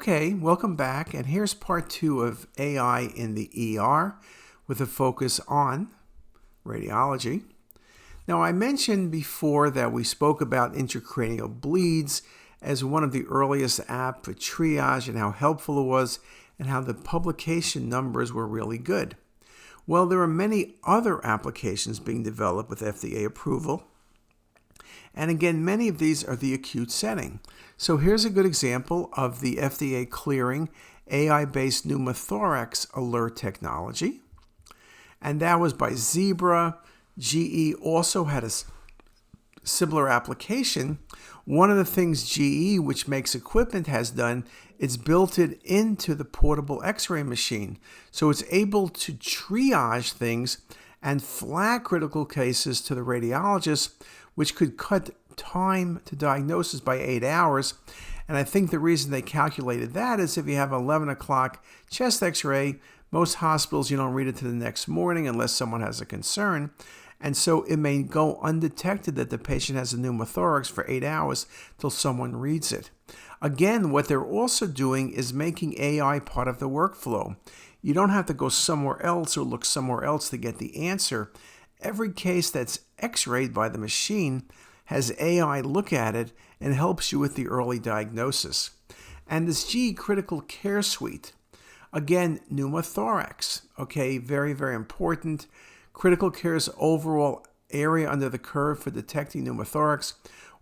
Okay, welcome back, and here's part 2 of AI in the ER with a focus on radiology. Now, I mentioned before that we spoke about intracranial bleeds as one of the earliest apps for triage and how helpful it was and how the publication numbers were really good. Well, there are many other applications being developed with FDA approval. And again, many of these are the acute setting. So here's a good example of the FDA clearing AI-based pneumothorax alert technology. And that was by Zebra. GE also had a similar application. One of the things GE, which makes equipment, has done is built it into the portable X-ray machine. So it's able to triage things and flag critical cases to the radiologist, which could cut time to diagnosis by 8 hours. And I think the reason they calculated that is if you have an 11 o'clock chest x-ray, most hospitals, you don't read it to the next morning unless someone has a concern. And so it may go undetected that the patient has a pneumothorax for 8 hours till someone reads it. Again, what they're also doing is making AI part of the workflow. You don't have to go somewhere else or look somewhere else to get the answer. Every case that's x-rayed by the machine has AI look at it and helps you with the early diagnosis. And this GE Critical Care Suite, again, pneumothorax, okay, very, very important. Critical Care's overall area under the curve for detecting pneumothorax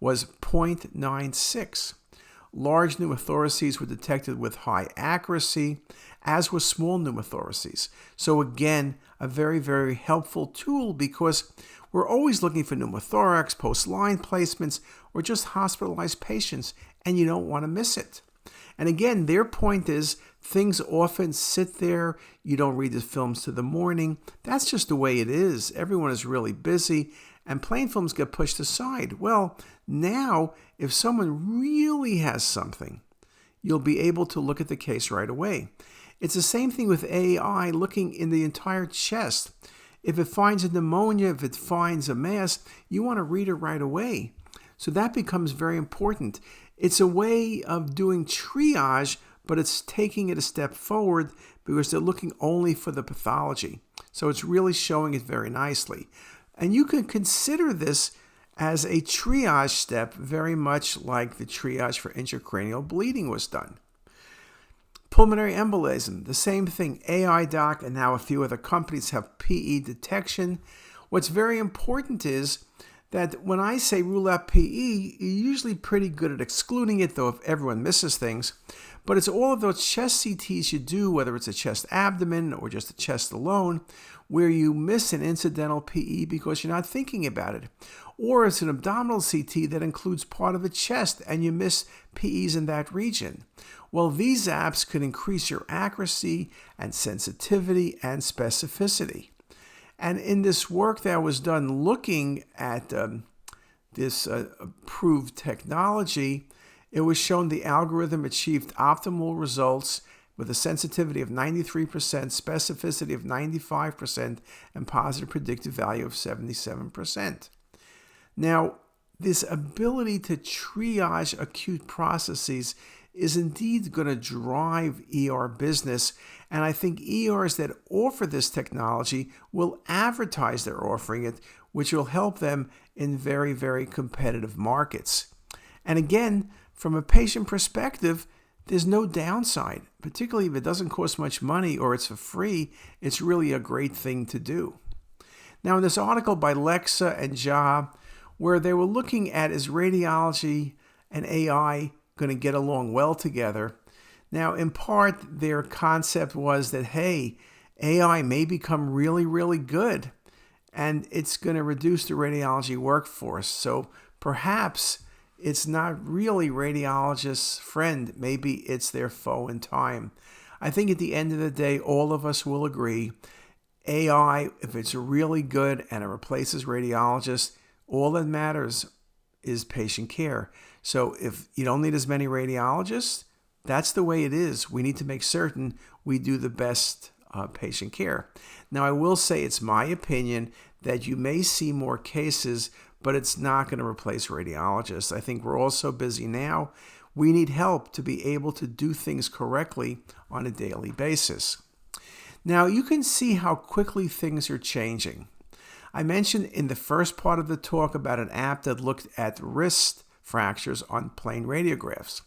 was 0.96. Large pneumothoraces were detected with high accuracy, as were small pneumothoraces. So again, a very, very helpful tool because we're always looking for pneumothorax, post-line placements, or just hospitalized patients, and you don't want to miss it. And again, their point is things often sit there. You don't read the films to the morning. That's just the way it is. Everyone is really busy, and plain films get pushed aside. Well, now, if someone really has something, you'll be able to look at the case right away. It's the same thing with AI looking in the entire chest. If it finds a pneumonia, if it finds a mass, you want to read it right away. So that becomes very important. It's a way of doing triage, but it's taking it a step forward because they're looking only for the pathology. So it's really showing it very nicely. And you can consider this as a triage step, very much like the triage for intracranial bleeding was done. Pulmonary embolism, the same thing. AI Doc and now a few other companies have PE detection. What's very important is that when I say rule out PE, you're usually pretty good at excluding it, though if everyone misses things. But it's all of those chest CTs you do, whether it's a chest abdomen or just a chest alone, where you miss an incidental PE because you're not thinking about it. Or it's an abdominal CT that includes part of the chest and you miss PEs in that region. Well, these apps could increase your accuracy and sensitivity and specificity. And in this work that was done looking at this approved technology, it was shown the algorithm achieved optimal results with a sensitivity of 93%, specificity of 95%, and positive predictive value of 77%. Now, this ability to triage acute processes is indeed going to drive ER business, and I think ERs that offer this technology will advertise they're offering it, which will help them in very, very competitive markets. And again, from a patient perspective, there's no downside, particularly if it doesn't cost much money or it's for free. It's really a great thing to do. Now, in this article by Lexa and Ja, where they were looking at is radiology and AI going to get along well together. Now, in part, their concept was that, hey, AI may become really, really good, and it's going to reduce the radiology workforce. So perhaps it's not really radiologists' friend. Maybe it's their foe in time. I think at the end of the day, all of us will agree, AI, if it's really good and it replaces radiologists, all that matters is patient care. So if you don't need as many radiologists, that's the way it is. We need to make certain we do the best patient care. Now, I will say it's my opinion that you may see more cases, but it's not going to replace radiologists. I think we're all so busy now We need help to be able to do things correctly on a daily basis. Now, you can see how quickly things are changing. I mentioned in the first part of the talk about an app that looked at wrist fractures on plain radiographs.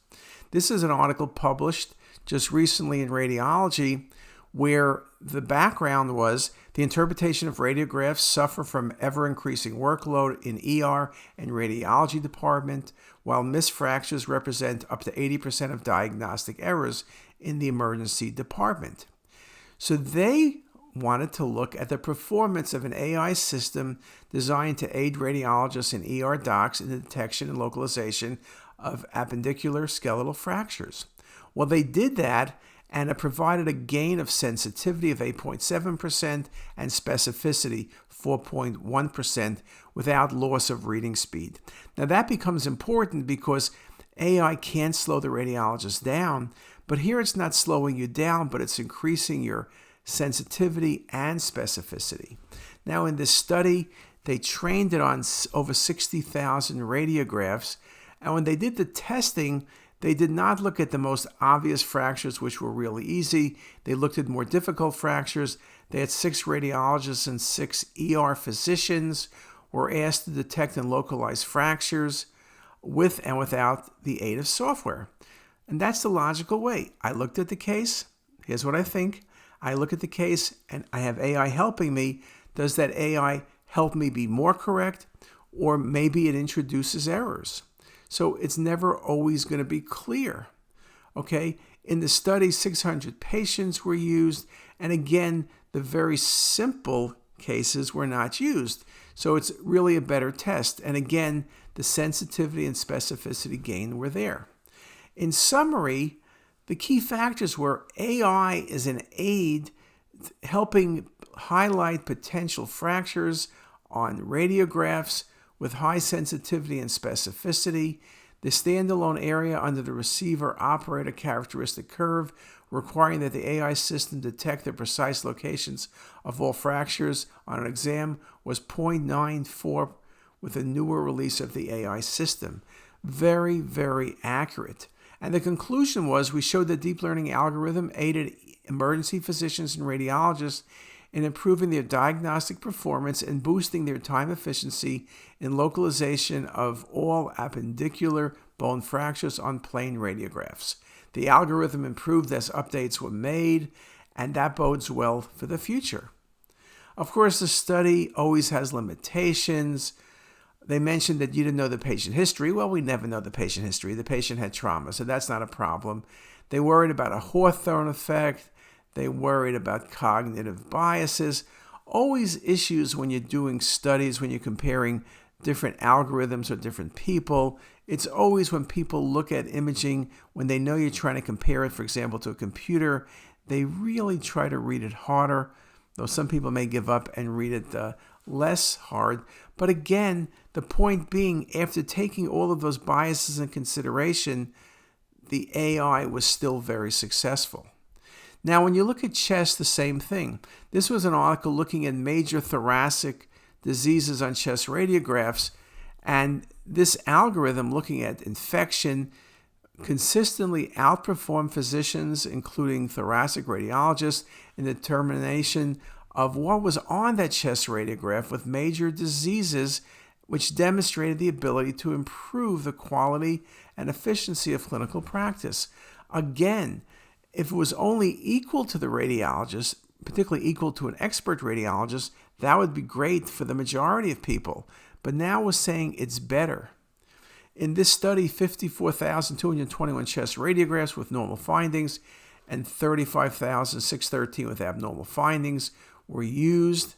This is an article published just recently in Radiology where the background was the interpretation of radiographs suffer from ever-increasing workload in ER and radiology department, while missed fractures represent up to 80% of diagnostic errors in the emergency department. So they wanted to look at the performance of an AI system designed to aid radiologists and ER docs in the detection and localization of appendicular skeletal fractures. Well, they did that, and it provided a gain of sensitivity of 8.7% and specificity 4.1% without loss of reading speed. Now that becomes important because AI can't slow the radiologist down, but here it's not slowing you down, but it's increasing your sensitivity and specificity. Now in this study, they trained it on over 60,000 radiographs, and when they did the testing, they did not look at the most obvious fractures, which were really easy. They looked at more difficult fractures. They had 6 radiologists and 6 ER physicians were asked to detect and localize fractures with and without the aid of software. And that's the logical way. I looked at the case. Here's what I think. I look at the case and I have AI helping me. Does that AI help me be more correct? Or maybe it introduces errors. So it's never always going to be clear. Okay? In the study, 600 patients were used. And again, the very simple cases were not used. So it's really a better test. And again, the sensitivity and specificity gain were there. In summary, the key factors were AI is an aid helping highlight potential fractures on radiographs with high sensitivity and specificity. The standalone area under the receiver operator characteristic curve requiring that the AI system detect the precise locations of all fractures on an exam was 0.94 with a newer release of the AI system. Very, very accurate. And the conclusion was we showed the deep learning algorithm aided emergency physicians and radiologists in improving their diagnostic performance and boosting their time efficiency in localization of all appendicular bone fractures on plain radiographs. The algorithm improved as updates were made, and that bodes well for the future. Of course, the study always has limitations. They mentioned that you didn't know the patient history. Well, we never know the patient history. The patient had trauma, so that's not a problem. They worried about a Hawthorne effect. They worried about cognitive biases. Always issues when you're doing studies, when you're comparing different algorithms or different people. It's always when people look at imaging, when they know you're trying to compare it, for example, to a computer, they really try to read it harder, though some people may give up and read it less hard. But again, the point being, after taking all of those biases in consideration, the AI was still very successful. Now, when you look at chest, the same thing. This was an article looking at major thoracic diseases on chest radiographs, and this algorithm looking at infection consistently outperformed physicians, including thoracic radiologists, in the determination of what was on that chest radiograph with major diseases, which demonstrated the ability to improve the quality and efficiency of clinical practice. Again, if it was only equal to the radiologist, particularly equal to an expert radiologist, that would be great for the majority of people. But now we're saying it's better. In this study, 54,221 chest radiographs with normal findings and 35,613 with abnormal findings were used.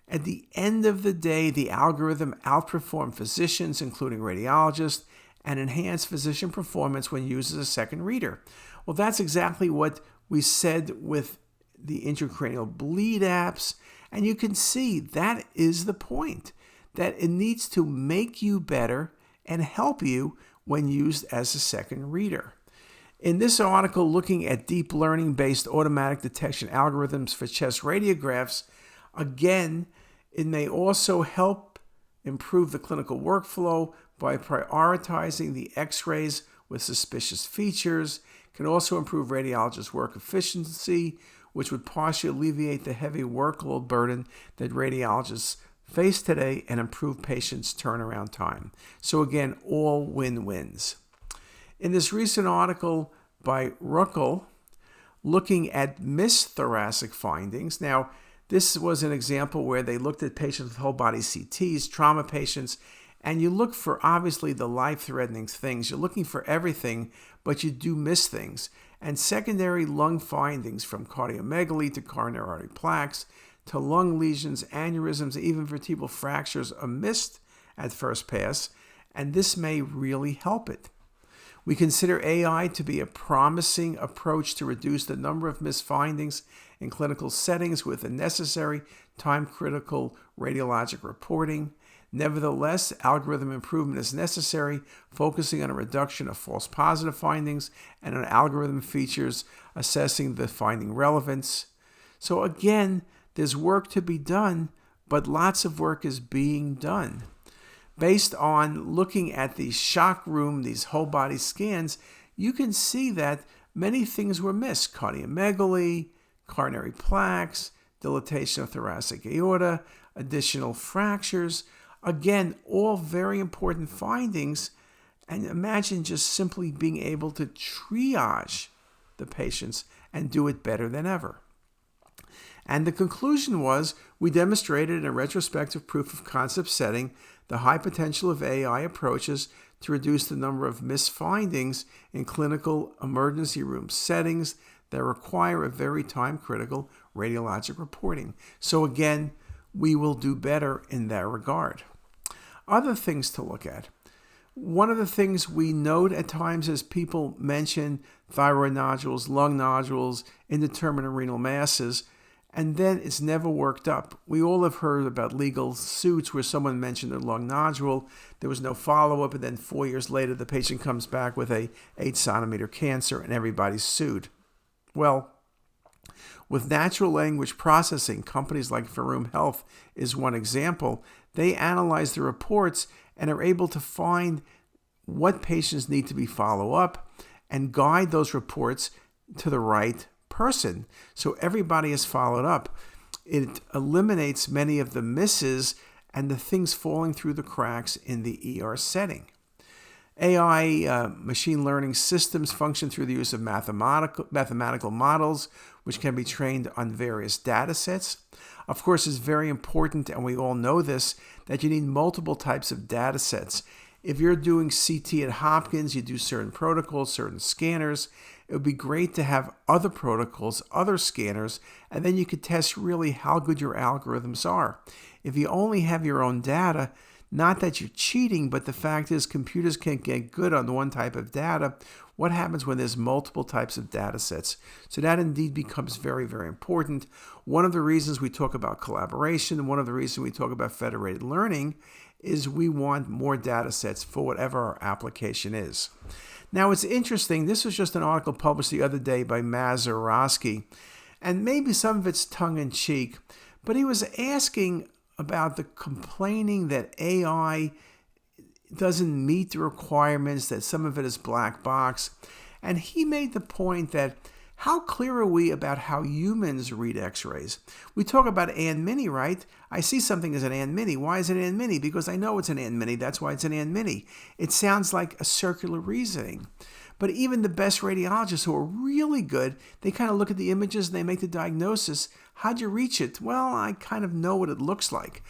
At the end of the day, the algorithm outperformed physicians, including radiologists, and enhanced physician performance when used as a second reader. Well, that's exactly what we said with the intracranial bleed apps, and you can see that is the point, that it needs to make you better and help you when used as a second reader. In this article looking at deep learning-based automatic detection algorithms for chest radiographs, again, it may also help improve the clinical workflow by prioritizing the X-rays with suspicious features, can also improve radiologists' work efficiency, which would partially alleviate the heavy workload burden that radiologists face today and improve patients' turnaround time. So again, all win-wins. In this recent article by Ruckel, looking at missed thoracic findings. Now, this was an example where they looked at patients with whole body CTs, trauma patients, and you look for obviously the life-threatening things. You're looking for everything, but you do miss things. And secondary lung findings from cardiomegaly to coronary artery plaques to lung lesions, aneurysms, even vertebral fractures are missed at first pass, and this may really help it. We consider AI to be a promising approach to reduce the number of missed findings in clinical settings with the necessary time-critical radiologic reporting. Nevertheless, algorithm improvement is necessary, focusing on a reduction of false positive findings and on algorithm features assessing the finding relevance. So again, there's work to be done, but lots of work is being done. Based on looking at the shock room, these whole body scans, you can see that many things were missed. Cardiomegaly, coronary plaques, dilatation of thoracic aorta, additional fractures. Again, all very important findings. And imagine just simply being able to triage the patients and do it better than ever. And the conclusion was, we demonstrated in a retrospective proof of concept setting the high potential of AI approaches to reduce the number of missed findings in clinical emergency room settings that require a very time-critical radiologic reporting. So again, we will do better in that regard. Other things to look at. One of the things we note at times is people mention thyroid nodules, lung nodules, indeterminate renal masses, and then it's never worked up. We all have heard about legal suits where someone mentioned a lung nodule, there was no follow-up, and then 4 years later the patient comes back with a 8-centimeter cancer and everybody's sued. Well, with natural language processing, companies like Verum Health is one example. They analyze the reports and are able to find what patients need to be followed up and guide those reports to the right person. So everybody is followed up. It eliminates many of the misses and the things falling through the cracks in the ER setting. AI machine learning systems function through the use of mathematical models, which can be trained on various data sets. Of course, it's very important, and we all know this, that you need multiple types of data sets. If you're doing CT at Hopkins, you do certain protocols, certain scanners. It would be great to have other protocols, other scanners, and then you could test really how good your algorithms are. If you only have your own data, not that you're cheating, but the fact is computers can't get good on one type of data. What happens when there's multiple types of data sets? So that indeed becomes very, very important. One of the reasons we talk about collaboration, one of the reasons we talk about federated learning is we want more data sets for whatever our application is. Now, it's interesting. This was just an article published the other day by Mazurowski, and maybe some of it's tongue-in-cheek, but he was asking about the complaining that AI doesn't meet the requirements, that some of it is black box. And he made the point that how clear are we about how humans read x-rays? We talk about Ann Mini, right? I see something as an Ann Mini. Why is it Ann Mini? Because I know it's an Ann Mini. That's why it's an Ann Mini. It sounds like a circular reasoning. But even the best radiologists who are really good, they kind of look at the images and they make the diagnosis. How'd you reach it? Well, I kind of know what it looks like.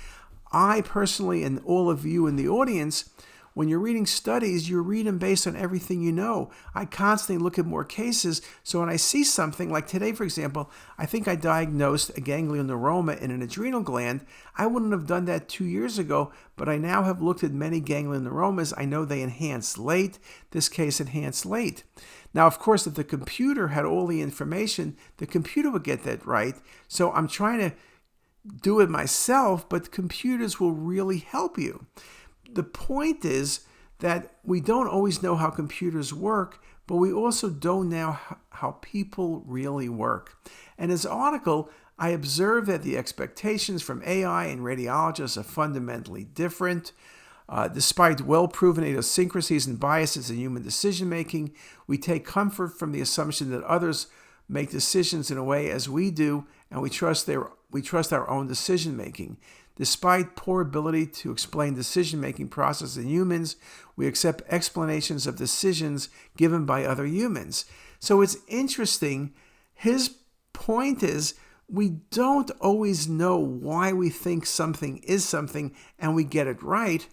I personally, and all of you in the audience, when you're reading studies, you read them based on everything you know. I constantly look at more cases, so when I see something, like today, for example, I think I diagnosed a ganglioneuroma in an adrenal gland. I wouldn't have done that 2 years ago, but I now have looked at many ganglioneuromas. I know they enhance late. This case enhanced late. Now, of course, if the computer had all the information, the computer would get that right. So I'm trying to do it myself, but computers will really help you. The point is that we don't always know how computers work, but we also don't know how people really work. And in this article, I observed that the expectations from AI and radiologists are fundamentally different. Despite well-proven idiosyncrasies and biases in human decision-making, we take comfort from the assumption that others make decisions in a way as we do, and we trust our own decision-making. Despite poor ability to explain decision-making process in humans, we accept explanations of decisions given by other humans. So it's interesting. His point is we don't always know why we think something is something and we get it right.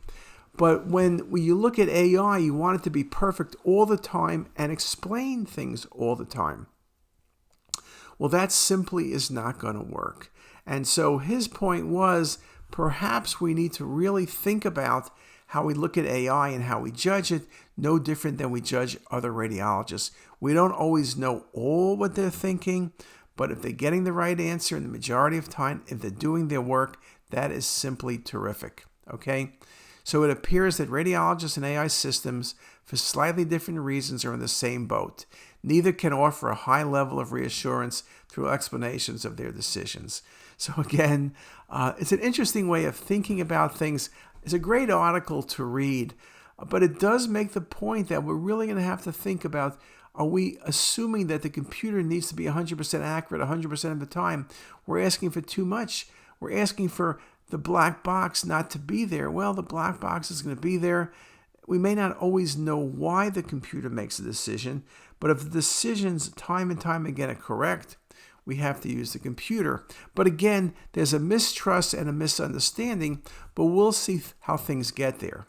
But when you look at AI, you want it to be perfect all the time and explain things all the time. Well, that simply is not going to work. And so his point was perhaps we need to really think about how we look at AI and how we judge it, no different than we judge other radiologists. We don't always know all what they're thinking, but if they're getting the right answer in the majority of time, if they're doing their work, that is simply terrific. Okay? So it appears that radiologists and AI systems, for slightly different reasons, are in the same boat. Neither can offer a high level of reassurance through explanations of their decisions. So again, it's an interesting way of thinking about things. It's a great article to read, but it does make the point that we're really going to have to think about, are we assuming that the computer needs to be 100% accurate 100% of the time? We're asking for too much. We're asking for the black box not to be there. Well, the black box is going to be there. We may not always know why the computer makes a decision, but if the decisions time and time again are correct, we have to use the computer. But again, there's a mistrust and a misunderstanding, but we'll see how things get there.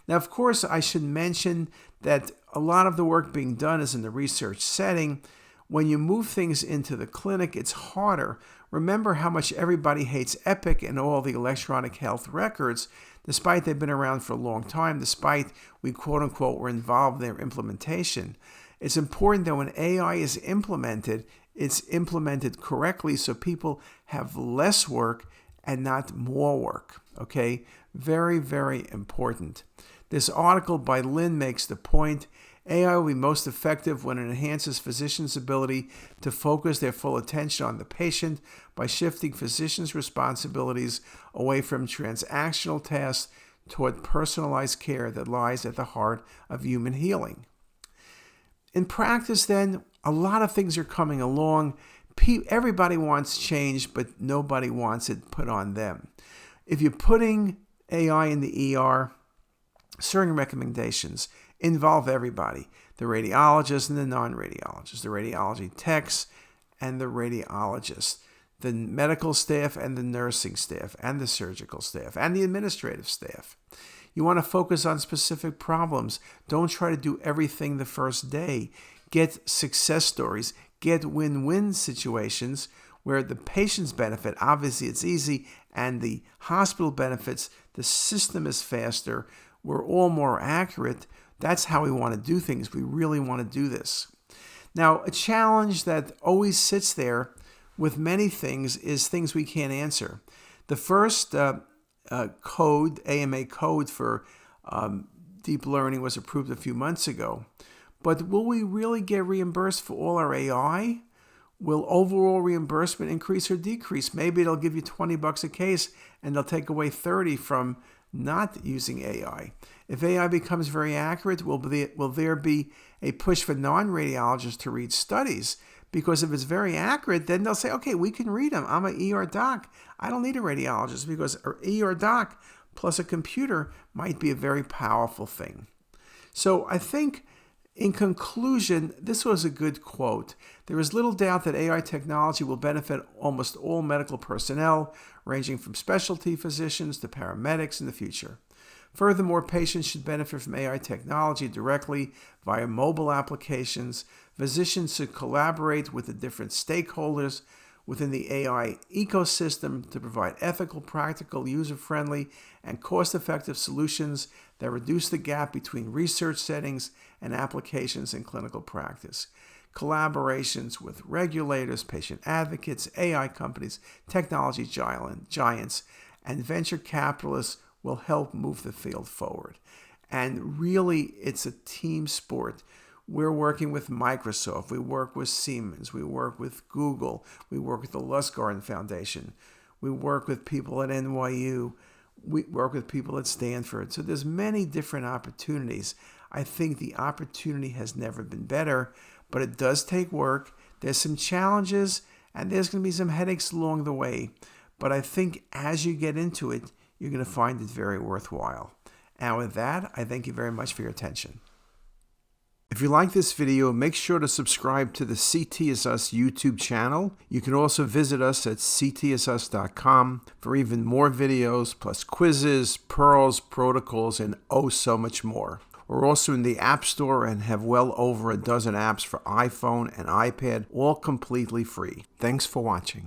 Now, of course, I should mention that a lot of the work being done is in the research setting. When you move things into the clinic, it's harder. Remember how much everybody hates Epic and all the electronic health records, despite they've been around for a long time, despite we quote-unquote were involved in their implementation. It's important that when AI is implemented, it's implemented correctly so people have less work and not more work. Okay? Very, very important. This article by Lynn makes the point, AI will be most effective when it enhances physicians' ability to focus their full attention on the patient by shifting physicians' responsibilities away from transactional tasks toward personalized care that lies at the heart of human healing. In practice, then, a lot of things are coming along. Everybody wants change, but nobody wants it put on them. If you're putting AI in the ER, certain recommendations involve everybody, the radiologist and the non-radiologist, the radiology techs and the radiologists, the medical staff and the nursing staff and the surgical staff and the administrative staff. You want to focus on specific problems. Don't try to do everything the first day. Get success stories, get win-win situations where the patients benefit. Obviously, it's easy, and the hospital benefits. The system is faster. We're all more accurate. That's how we want to do things. We really want to do this. Now, a challenge that always sits there with many things is things we can't answer. The first code, AMA code for deep learning was approved a few months ago. But will we really get reimbursed for all our AI? Will overall reimbursement increase or decrease? Maybe it'll give you $20 a case and they'll take away $30 from not using AI. If AI becomes very accurate, will there be a push for non-radiologists to read studies? Because if it's very accurate, then they'll say, okay, we can read them. I'm an ER doc. I don't need a radiologist, because an ER doc plus a computer might be a very powerful thing. So I think, in conclusion, this was a good quote. There is little doubt that AI technology will benefit almost all medical personnel, ranging from specialty physicians to paramedics in the future. Furthermore, patients should benefit from AI technology directly via mobile applications. Physicians should collaborate with the different stakeholders within the AI ecosystem to provide ethical, practical, user-friendly, and cost-effective solutions that reduce the gap between research settings and applications in clinical practice. Collaborations with regulators, patient advocates, AI companies, technology giants, and venture capitalists will help move the field forward. And really, it's a team sport. We're working with Microsoft, we work with Siemens, we work with Google, we work with the Lustgarten Foundation, we work with people at NYU, We work with people at Stanford. So there's many different opportunities. I think the opportunity has never been better, but it does take work. There's some challenges, and there's going to be some headaches along the way. But I think as you get into it, you're going to find it very worthwhile. And with that, I thank you very much for your attention. If you like this video, make sure to subscribe to the CTisus YouTube channel. You can also visit us at ctisus.com for even more videos, plus quizzes, pearls, protocols, and oh so much more. We're also in the App Store and have well over a dozen apps for iPhone and iPad, all completely free. Thanks for watching.